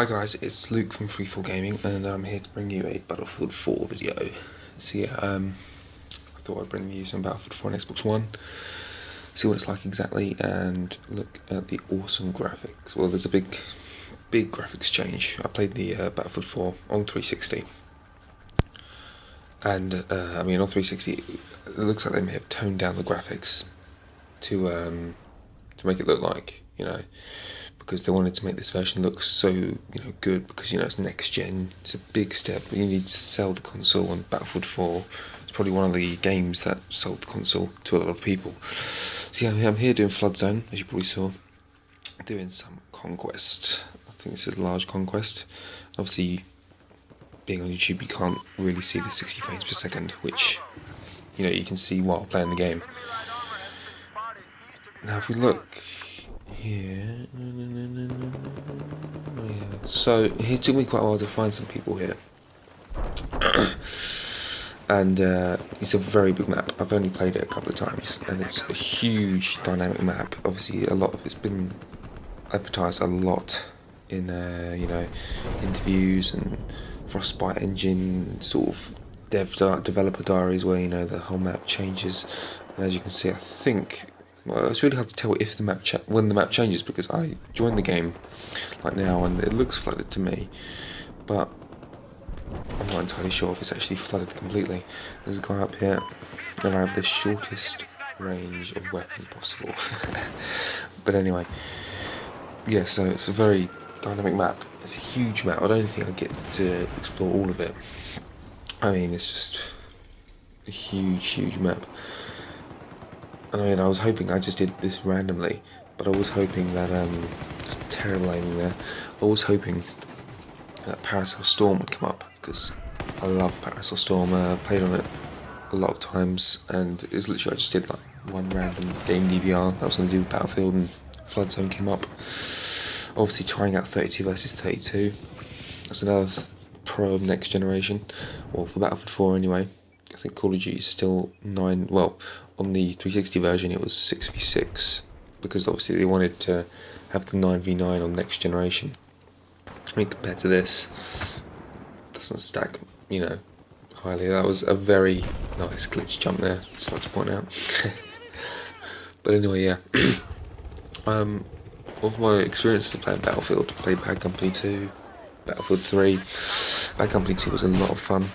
Hi guys, it's Luke from Freefall Gaming, and I'm here to bring you a Battlefield 4 video. So yeah, I thought I'd bring you some Battlefield 4 on Xbox One, see what it's like exactly, and look at the awesome graphics. Well, there's a big graphics change. I played the Battlefield 4 on 360, and I mean on 360, it looks like they may have toned down the graphics to make it look like, because they wanted to make this version look so, good, because, it's next gen. It's a big step. You need to sell the console, and Battlefield 4 is probably one of the games that sold the console to a lot of people. So yeah, I'm here doing Flood Zone, as you probably saw, doing some Conquest. I think this is a large Conquest. Obviously, being on YouTube, you can't really see the 60 frames per second, which, you can see while playing the game. Now, if we look here, yeah. So it took me quite a while to find some people here, and it's a very big map. I've only played it a couple of times, and it's a huge dynamic map. Obviously, a lot of it's been advertised a lot in interviews and Frostbite Engine sort of developer diaries, where the whole map changes. And as you can see, I think. Well, it's really hard to tell if when the map changes, because I joined the game like now and it looks flooded to me, but I'm not entirely sure if it's actually flooded completely. There's a guy up here, and I have the shortest range of weapon possible. But anyway, yeah, so it's a very dynamic map. It's a huge map. I don't think I get to explore all of it. I mean, it's just a huge map. I mean, I was hoping, I just did this randomly, but I was hoping that, terrible aiming there, I was hoping that Parasol Storm would come up, because I love Parasol Storm. I've played on it a lot of times, and it was literally, I just did like one random game DVR that was going to do with Battlefield, and Flood Zone came up. Obviously trying out 32 versus 32, that's another pro of next generation, well, for Battlefield 4 anyway. I think Call of Duty is still 9, well, on the 360 version it was 6v6, because obviously they wanted to have the 9v9 on next generation. I mean, compared to this, it doesn't stack, highly. That was a very nice glitch jump there, just like to point out. But anyway, yeah. Of my experience of playing Battlefield, played Bad Company 2, Battlefield 3. Bad Company 2 was a lot of fun.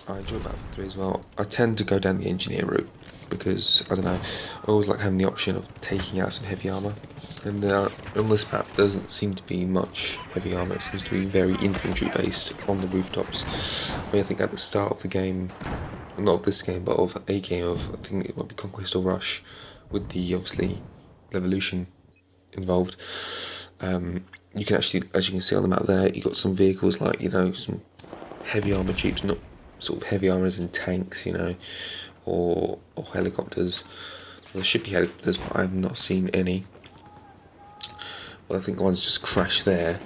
I enjoy Battlefield 3 as well. I tend to go down the engineer route, because, I don't know, I always like having the option of taking out some heavy armour. And on this map, there doesn't seem to be much heavy armour. It seems to be very infantry based on the rooftops. I think at the start of the game, not of this game, but of a game of, I think it might be Conquest or Rush, with the, obviously, Revolution involved. You can actually, as you can see on the map there, you got some vehicles like, some heavy armour jeeps, not sort of heavy armour as in tanks, or helicopters. Well, there should be helicopters, but I've not seen any. Well, I think one's just crashed there.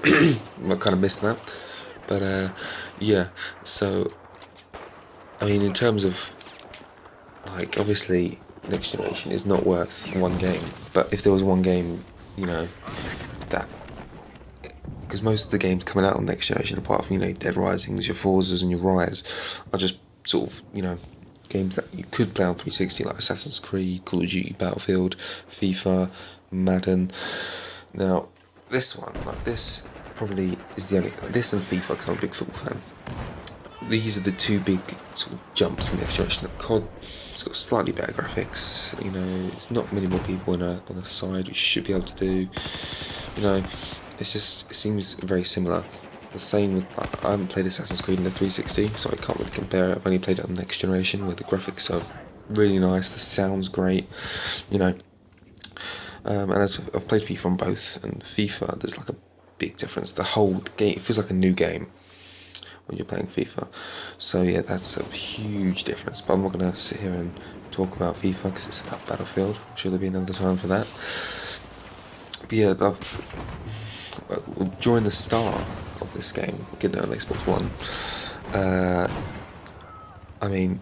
I kind of missed that. But, yeah, so, I mean, in terms of, like, obviously, Next Generation is not worth one game, but if there was one game, that, because most of the games coming out on Next Generation, apart from, Dead Risings, your Forzas and your Rise, are just sort of, games that you could play on 360, like Assassin's Creed, Call of Duty, Battlefield, FIFA, Madden. Now, this one, like this, probably is the only, this and FIFA, because I'm a big football fan. These are the two big sort of jumps in Next Generation. COD, it's got slightly better graphics, it's not many more people on the side, which you should be able to do, it's just, it seems very similar. The same with, I haven't played Assassin's Creed in the 360, so I can't really compare it. I've only played it on Next Generation, where the graphics are really nice, the sound's great, and as I've played FIFA on both, and FIFA, there's like a big difference. The whole game, it feels like a new game when you're playing FIFA. So yeah, that's a huge difference. But I'm not going to sit here and talk about FIFA, because it's about Battlefield. I'm sure there'll be another time for that. But yeah, during the start of this game, getting it on Xbox One, I mean,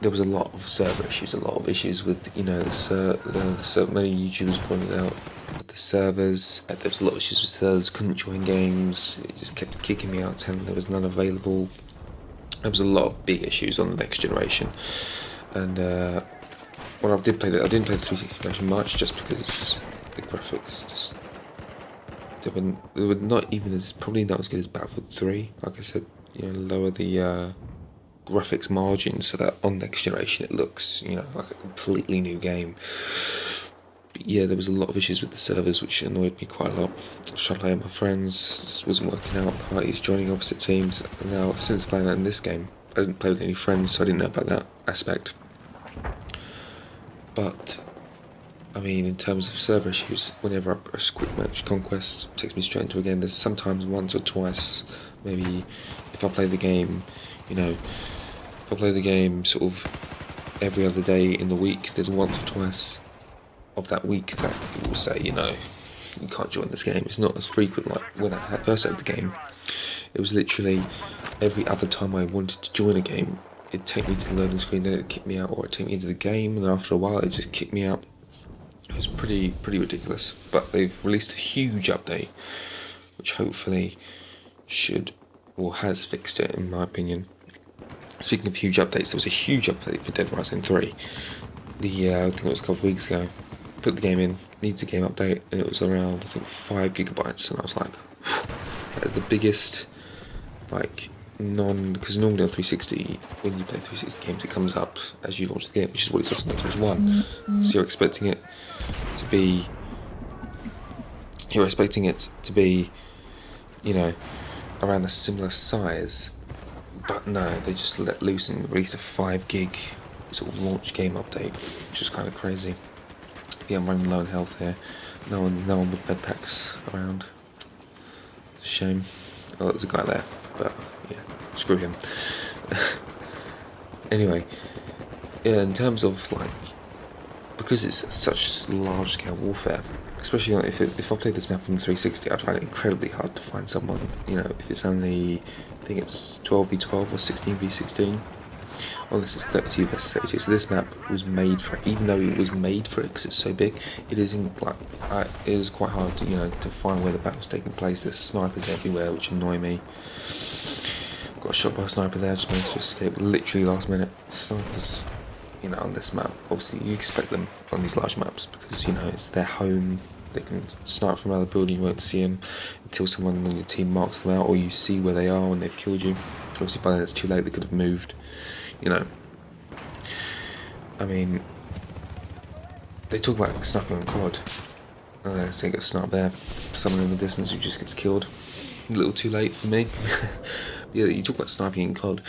there was a lot of server issues, a lot of issues with, many YouTubers pointed out the servers. There was a lot of issues with servers, couldn't join games, it just kept kicking me out, telling there was none available. There was a lot of big issues on the next generation, and when I didn't play the 360 version much, just because the graphics just they were not even as, probably not as good as Battlefield 3. Like I said, lower the graphics margin so that on next generation it looks, like a completely new game. But yeah, there was a lot of issues with the servers which annoyed me quite a lot. I was trying to play with my friends, just wasn't working out. Parties joining opposite teams. And now, since playing that in this game, I didn't play with any friends, so I didn't know about that aspect. But I mean, in terms of server issues, whenever I press quick match conquest, it takes me straight into a game. There's sometimes once or twice, maybe if I play the game, if I play the game sort of every other day in the week, there's once or twice of that week that it will say, you can't join this game. It's not as frequent like when I first started the game. It was literally every other time I wanted to join a game, it'd take me to the loading screen, then it'd kick me out, or it'd take me into the game, and after a while it'd just kick me out. It was pretty ridiculous. But they've released a huge update, which hopefully should, or has fixed it, in my opinion. Speaking of huge updates, there was a huge update for Dead Rising 3. I think it was a couple of weeks ago. Put the game in, needs a game update, and it was around, I think, 5 gigabytes, and I was like, that is the biggest, because normally on 360, when you play 360 games, it comes up as you launch the game, which is what it does on Xbox One. So you're expecting it to be, around a similar size, but no, they just let loose and release a 5 gig sort of launch game update, which is kind of crazy. Yeah, I'm running low on health here. No one with bed packs around. It's a shame. Oh, there's a guy there, but yeah, screw him. Anyway, yeah, in terms of because it's such large scale warfare, especially if I played this map on 360, I'd find it incredibly hard to find someone. If it's only, I think it's 12v12 or 16v16. Well, this is 32 versus 32, so this map was made for it. Even though it was made for it because it's so big, it is quite hard to to find where the battle's taking place. There's snipers everywhere, which annoy me. Got shot by a sniper there, just managed to escape literally last minute. Snipers, on this map, obviously you expect them on these large maps because it's their home. They can snipe from another building, you won't see them until someone on your team marks them out, or you see where they are when they've killed you. Obviously by then it's too late, they could have moved. I mean, they talk about sniping on COD. So you get a snipe there, someone in the distance who just gets killed. A little too late for me. Yeah, you talk about sniping in COD,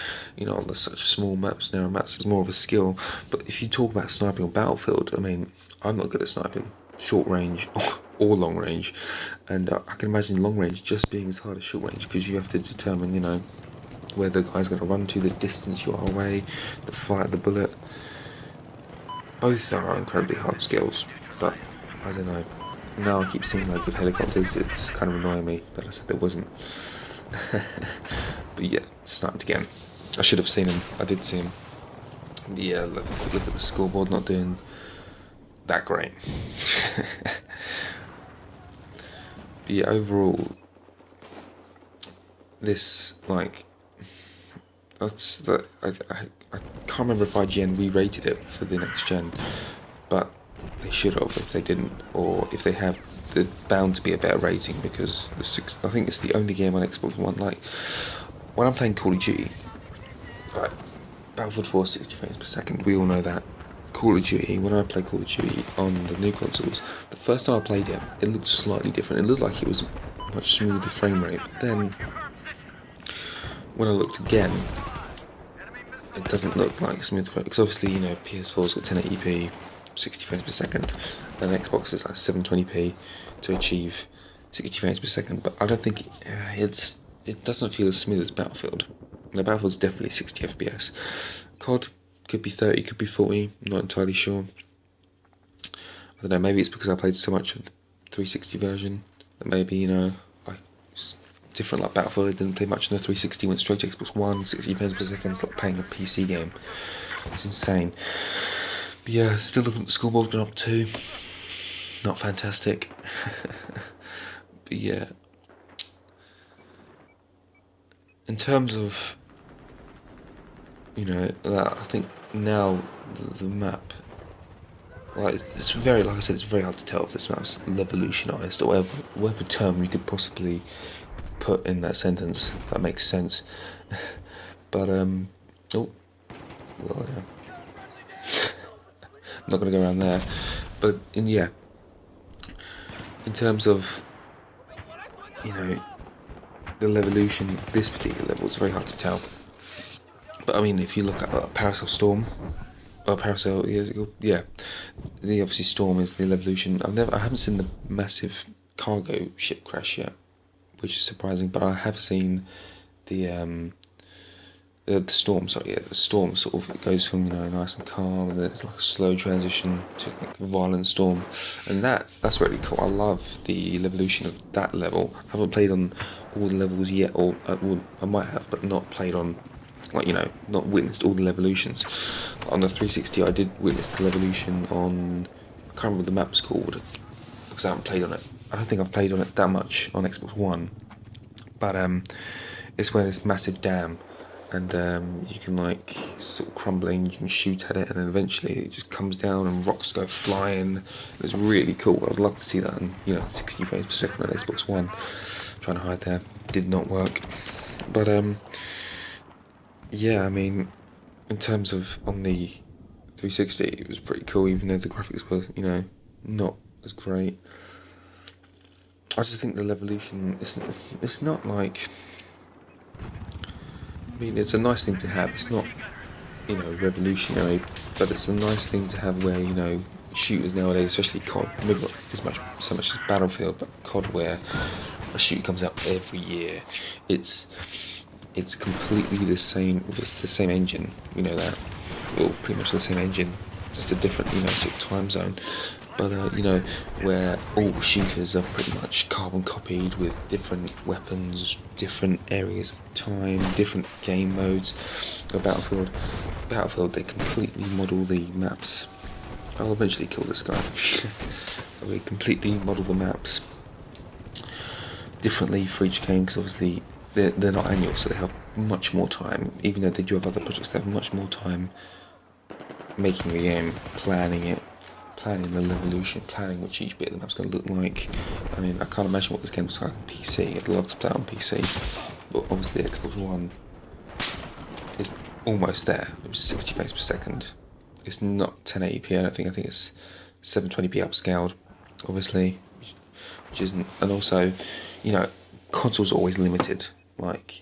on such small maps, narrow maps, it's more of a skill. But if you talk about sniping on Battlefield, I mean, I'm not good at sniping, short range or long range. And I can imagine long range just being as hard as short range, because you have to determine, where the guy's going to run to, the distance you are away, the flight of the bullet. Both are incredibly hard skills, but I don't know. Now I keep seeing loads of helicopters, it's kind of annoying me that I said there wasn't. But yeah, sniped again. I should have seen him, I did see him. But yeah, look at the scoreboard, not doing that great. But yeah, overall, this, I can't remember if IGN re-rated it for the next gen, but they should have if they didn't, or if they have, they're bound to be a better rating, because I think it's the only game on Xbox One. When I'm playing Call of Duty, Battlefield 4 60 frames per second, we all know that. Call of Duty, when I play Call of Duty on the new consoles, the first time I played it, it looked slightly different. It looked like it was much smoother frame rate. But then, when I looked again, it doesn't look like smooth frame, because obviously, PS4's got 1080p, 60 frames per second, and Xbox is 720p to achieve 60 frames per second, but I don't think it doesn't feel as smooth as Battlefield. Now, Battlefield's definitely 60 FPS. COD could be 30, could be 40, I'm not entirely sure. I don't know, maybe it's because I played so much of the 360 version, that maybe, it's different. Like Battlefield, I didn't play much on the 360, went straight to Xbox One, 60 frames per second, it's like playing a PC game. It's insane. But yeah, still looking at the scoreboard, going up 2. not fantastic. But yeah, in terms of, you know, I think now the map, like, it's very, like I said, it's very hard to tell if this map's revolutionised, or whatever term you could possibly put in that sentence that makes sense. But oh, well, yeah. Not gonna go around there. But yeah, in terms of, you know, the evolution of this particular level, it's very hard to tell. But I mean, if you look at Paracel Storm, or Paracel, yeah, the obviously Storm is the evolution. I haven't seen the massive cargo ship crash yet, which is surprising. But I have seen the Storm. Sorry, yeah, the Storm sort of, it goes from, you know, nice and calm, and then it's like a slow transition to like violent storm, and that's really cool. I love the evolution of that level. I haven't played on all the levels yet, or I might have, but not played on, like, you know, not witnessed all the evolutions. On the 360, I did witness the evolution on, I can't remember what the map's called, because I haven't played on it. I don't think I've played on it that much on Xbox One, but it's where this massive dam, and you can, like, sort of crumbling, you can shoot at it, and then eventually it just comes down and rocks go flying. It's really cool. I'd love to see that in, you know, 60 frames per second on Xbox One. Trying to hide there, did not work. But yeah, I mean, in terms of on the 360, it was pretty cool, even though the graphics were, you know, not as great. I just think the evolution, it's not like, I mean, it's a nice thing to have. It's not, you know, revolutionary, but it's a nice thing to have where, you know, shooters nowadays, especially COD, maybe not so much as Battlefield, but COD, where a shooter comes out every year. It's completely the same. It's the same engine, you know that. Well, pretty much the same engine, just a different, you know, sort of time zone. But you know, where all shooters are pretty much carbon copied with different weapons, different areas of time, different game modes. Battlefield, they completely model the maps. I'll eventually kill this guy. They completely model the maps differently for each game, because obviously they're not annual, so they have much more time. Even though they do have other projects, they have much more time making the game, planning the evolution, planning what each bit of the map's going to look like. I mean, I can't imagine what this game looks like on PC. I'd love to play it on PC, but obviously Xbox One is almost there. It was 60 frames per second. It's not 1080p, I don't think. I think it's 720p upscaled, obviously, which isn't. And also, you know, consoles are always limited. Like,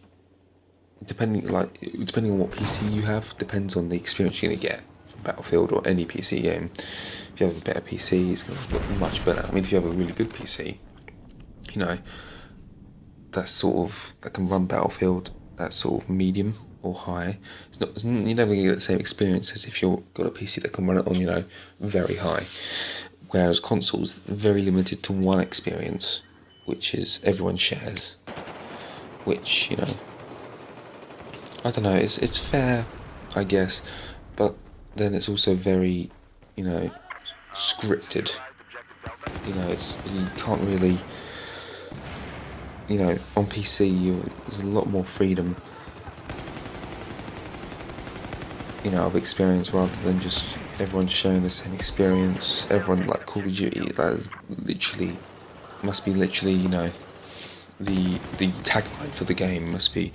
depending on what PC you have, depends on the experience you're gonna get from Battlefield or any PC game. If you have a better PC, it's gonna look much better. I mean, if you have a really good PC, you know, that can run Battlefield at sort of medium or high. You're never gonna get the same experience as if you've got a PC that can run it on, you know, very high. Whereas consoles, very limited to one experience, which is everyone shares. Which, you know, I don't know, it's fair, I guess, but then it's also very, you know, scripted. You know, you can't really, you know, on PC there's a lot more freedom, you know, of experience, rather than just everyone sharing the same experience. Everyone, like Call of Duty, that is literally, you know, the tagline for the game must be,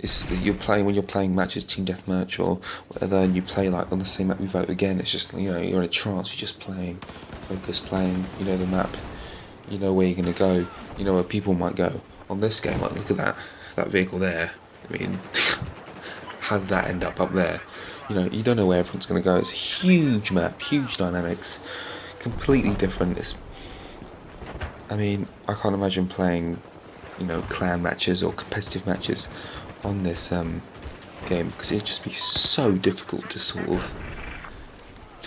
when you're playing matches, team deathmatch or whatever, and you play like on the same map, you vote again. It's just, you know, you're in a trance. You're just playing, playing. You know the map. You know where you're gonna go. You know where people might go. On this game, like, look at that vehicle there. I mean, how did that end up there? You know, you don't know where everyone's gonna go. It's a huge map, huge dynamics, completely different. I mean, I can't imagine playing, you know, clan matches or competitive matches on this game, because it'd just be so difficult to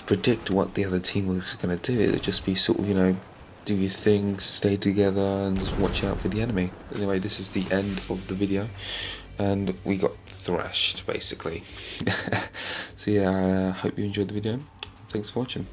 predict what the other team was going to do. It'd just be sort of, you know, do your thing, stay together, and just watch out for the enemy. Anyway, this is the end of the video, and we got thrashed, basically. So yeah, I hope you enjoyed the video. Thanks for watching.